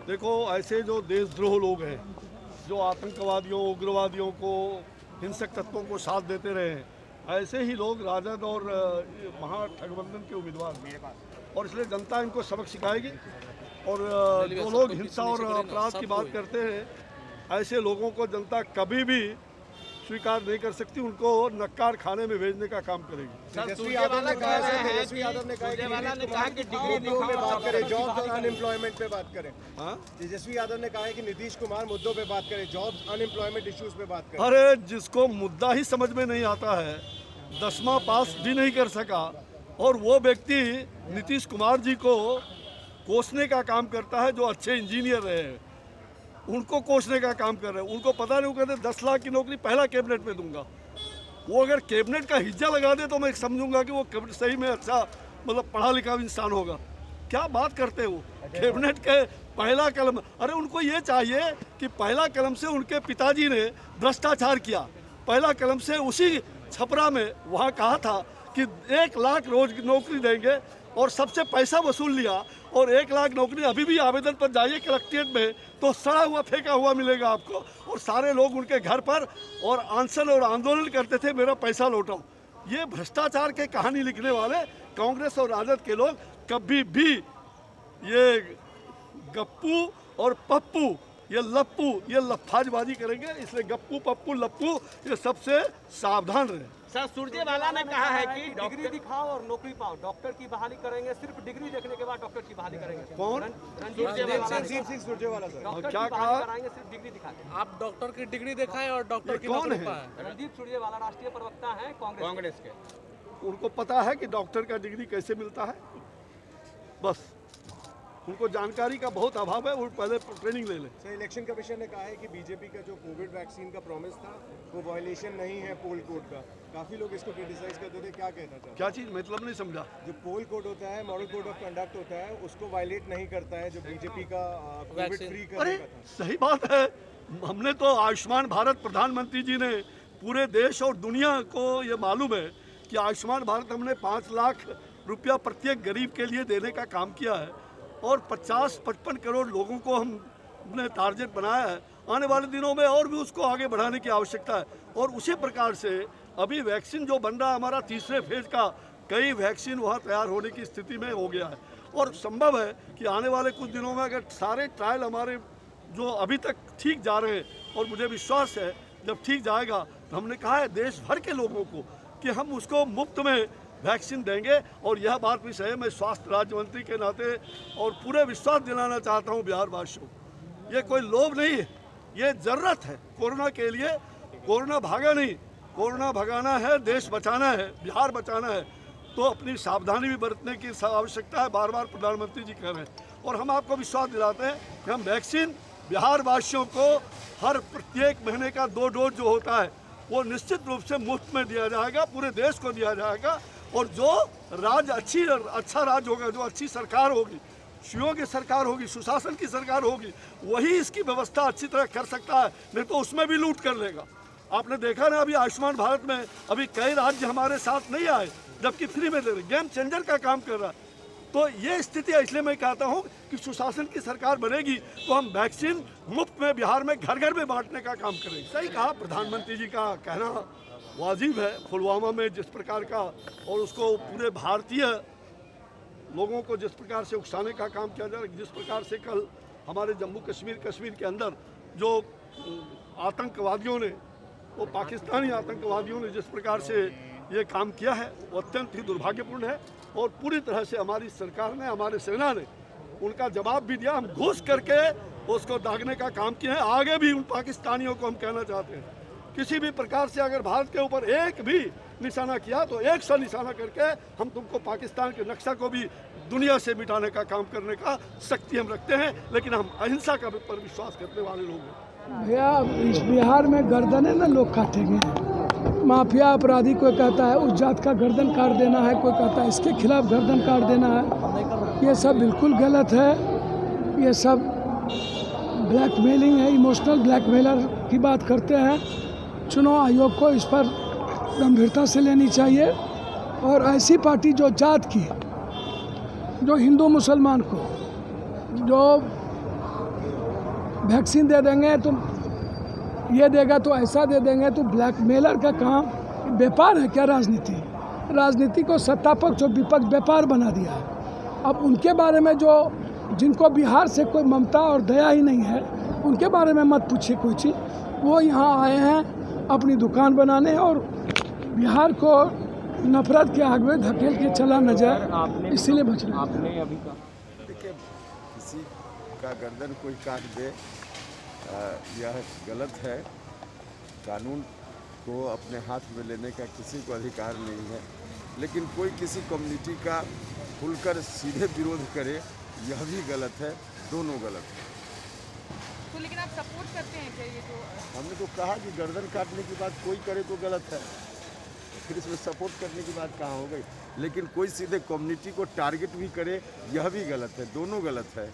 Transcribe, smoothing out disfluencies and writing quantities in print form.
देखो, ऐसे जो देशद्रोह लोग हैं, जो आतंकवादियों उग्रवादियों को हिंसक तत्वों को साथ देते रहे हैं, ऐसे ही लोग राजद और महागठबंधन के उम्मीदवार हैं। और इसलिए जनता इनको सबक सिखाएगी। और जो लोग हिंसा और अपराध की बात करते हैं, ऐसे लोगों को जनता कभी भी स्वीकार नहीं कर सकती। उनको नक्कार खाने में भेजने का काम करेगी। तेजस्वी यादव ने कहा कि डिग्री पे बात करें, जॉब्स और अनएम्प्लॉयमेंट पे बात करें। तेजस्वी यादव ने कहा है कि नीतीश कुमार मुद्दों पे बात करें, जॉब्स अनएम्प्लॉयमेंट इश्यूज पे बात करें। अरे, जिसको मुद्दा ही समझ में नहीं आता है, 10वां पास भी नहीं कर सका, और वो व्यक्ति नीतीश कुमार जी को कोसने का काम करता है, जो अच्छे इंजीनियर रहे हैं उनको कोसने का काम कर रहे हैं। उनको पता नहीं, वो कहते 10 लाख की नौकरी पहला कैबिनेट में दूंगा। वो अगर कैबिनेट का हिज्जा लगा दे तो मैं समझूंगा कि वो सही में अच्छा मतलब पढ़ा लिखा इंसान होगा। क्या बात करते हैं वो, कैबिनेट के पहला कलम। अरे, उनको ये चाहिए कि पहला कलम से उनके पिताजी ने भ्रष्टाचार किया। पहला कलम से उसी छपरा में वहाँ कहा था कि 1 लाख रोज नौकरी देंगे और सबसे पैसा वसूल लिया। और 1 लाख नौकरी अभी भी आवेदन पर जाइए कलेक्ट्रेट में तो सड़ा हुआ फेंका हुआ मिलेगा आपको। और सारे लोग उनके घर पर और अनशन और आंदोलन करते थे, मेरा पैसा लौटाओ। ये भ्रष्टाचार के कहानी लिखने वाले कांग्रेस और राजद के लोग कभी भी ये गप्पू और पप्पू, ये लप्पू, ये लफ्फाजबाजी करेंगे। इसलिए गप्पू पप्पू लप्पू ये सबसे सावधान रहे। सर, सुरजेवाला ने कहा है कि डिग्री दिखाओ और नौकरी पाओ, डॉक्टर की बहाली करेंगे, सिर्फ डिग्री देखने के बाद डॉक्टर की बहाली करेंगे। कौन? रणजीत सिंह सुरजेवाला सर। डॉक्टर क्या की कहा? बहाली कराएंगे सिर्फ डिग्री दिखा के। आप डॉक्टर की डिग्री दिखाएं और डॉक्टर की कौन नौकरी है? पाएं। रणदीप सुरजेवाला राष्ट्रीय प्रवक्ता हैं कांग्रेस के। उनको पता है कि डॉक्टर का डिग्री कैसे मिलता है, बस उनको जानकारी का बहुत अभाव है। वो पहले ट्रेनिंग ले ले। सर, इलेक्शन कमीशन ने कहा है कि बीजेपी का जो कोविड वैक्सीन का प्रॉमिस था वो वायलेशन नहीं है पोल कोड का। काफी लोग इसको क्रिटिसाइज करते थे, क्या कहना चाहते हैं? क्या चीज़, मतलब नहीं समझा। जो पोल कोड होता है, मॉडल कोड ऑफ कंडक्ट होता है, उसको वायलेट नहीं करता है जो बीजेपी का कोविड फ्री करने अरे, का था। सही बात है। हमने तो आयुष्मान भारत, प्रधानमंत्री जी ने पूरे देश और दुनिया को ये मालूम है कि आयुष्मान भारत हमने 5 लाख रुपया प्रत्येक गरीब के लिए देने का काम किया है। और 50-55 करोड़ लोगों को हमने टारगेट बनाया है। आने वाले दिनों में और भी उसको आगे बढ़ाने की आवश्यकता है। और उसी प्रकार से अभी वैक्सीन जो बन रहा है हमारा, तीसरे फेज का कई वैक्सीन वहाँ तैयार होने की स्थिति में हो गया है। और संभव है कि आने वाले कुछ दिनों में अगर सारे ट्रायल हमारे जो अभी तक ठीक जा रहे हैं, और मुझे विश्वास है जब ठीक जाएगा तो हमने कहा है देश भर के लोगों को कि हम उसको मुफ्त में वैक्सीन देंगे। और यह बात भी सही है, मैं स्वास्थ्य राज्य मंत्री के नाते और पूरे विश्वास दिलाना चाहता हूँ बिहार वासियों को, ये कोई लोभ नहीं है, ये ज़रूरत है कोरोना के लिए। कोरोना भागा नहीं, कोरोना भगाना है, देश बचाना है, बिहार बचाना है। तो अपनी सावधानी भी बरतने की आवश्यकता है, बार बार प्रधानमंत्री जी कह रहे हैं। और हम आपको विश्वास दिलाते हैं कि हम वैक्सीन बिहार वासियों को हर प्रत्येक महीने का 2 डोज जो होता है वो निश्चित रूप से मुफ्त में दिया जाएगा, पूरे देश को दिया जाएगा। और जो अच्छा राज्य होगा, जो अच्छी सरकार होगी, शिवों की सरकार होगी, सुशासन की सरकार होगी, वही इसकी व्यवस्था अच्छी तरह कर सकता है, नहीं तो उसमें भी लूट कर लेगा। आपने देखा ना, अभी आयुष्मान भारत में अभी कई राज्य हमारे साथ नहीं आए, जबकि फ्री में दे रहे, गेम चेंजर का काम कर रहा है। तो ये स्थिति है, इसलिए मैं कहता हूँ कि सुशासन की सरकार बनेगी तो हम वैक्सीन मुफ्त में बिहार में घर घर में बांटने का काम करेंगे। सही कहा, प्रधानमंत्री जी का कहना वाजिब है। पुलवामा में जिस प्रकार का और उसको पूरे भारतीय लोगों को जिस प्रकार से उकसाने का काम किया जा रहा है, जिस प्रकार से कल हमारे जम्मू कश्मीर के अंदर जो आतंकवादियों ने, वो पाकिस्तानी आतंकवादियों ने जिस प्रकार से ये काम किया है, वो अत्यंत ही दुर्भाग्यपूर्ण है। और पूरी तरह से हमारी सरकार ने, हमारे सेना ने उनका जवाब भी दिया। हम घुस करके उसको दागने का काम किया है। आगे भी उन पाकिस्तानियों को हम कहना चाहते हैं, किसी भी प्रकार से अगर भारत के ऊपर एक भी निशाना किया तो 100 निशाना करके हम तुमको पाकिस्तान के नक्शा को भी दुनिया से मिटाने का काम करने का शक्ति हम रखते हैं। लेकिन हम अहिंसा का पर विश्वास करने वाले लोग हैं। भैया, इस बिहार में गर्दनें ना लोग काटेंगे। माफिया अपराधी कोई कहता है उस जात का गर्दन काट देना है, कोई कहता है इसके खिलाफ गर्दन काट देना है। ये सब बिल्कुल गलत है। ये सब ब्लैकमेलिंग है, इमोशनल ब्लैकमेलर की बात करते हैं। चुनाव आयोग को इस पर गंभीरता से लेनी चाहिए। और ऐसी पार्टी जो जात की, जो हिंदू मुसलमान को, जो वैक्सीन दे देंगे, तुम ये देगा तो ऐसा दे देंगे, तो ब्लैकमेलर का काम व्यापार है क्या? राजनीति को सत्ता पक्ष और विपक्ष व्यापार बना दिया है। अब उनके बारे में जो जिनको बिहार से कोई ममता और दया ही नहीं है, उनके बारे में मत पूछिए कोई चीज़। वो यहाँ आए हैं अपनी दुकान बनाने और बिहार को नफरत के आग में धकेल के चला नजर, इसीलिए बच रहे। आपने अभी कहा देखिए, किसी का गर्दन कोई काट दे यह गलत है। कानून को अपने हाथ में लेने का किसी को अधिकार नहीं है, लेकिन कोई किसी कम्युनिटी का खुलकर सीधे विरोध करे यह भी गलत है। दोनों गलत है। तो लेकिन आप सपोर्ट करते हैं क्या ये जो? हमने तो कहा कि गर्दन काटने की बात कोई करे तो गलत है, फिर इसमें सपोर्ट करने की बात कहाँ हो गई। लेकिन कोई सीधे कम्युनिटी को टारगेट भी करे यह भी गलत है। दोनों गलत है।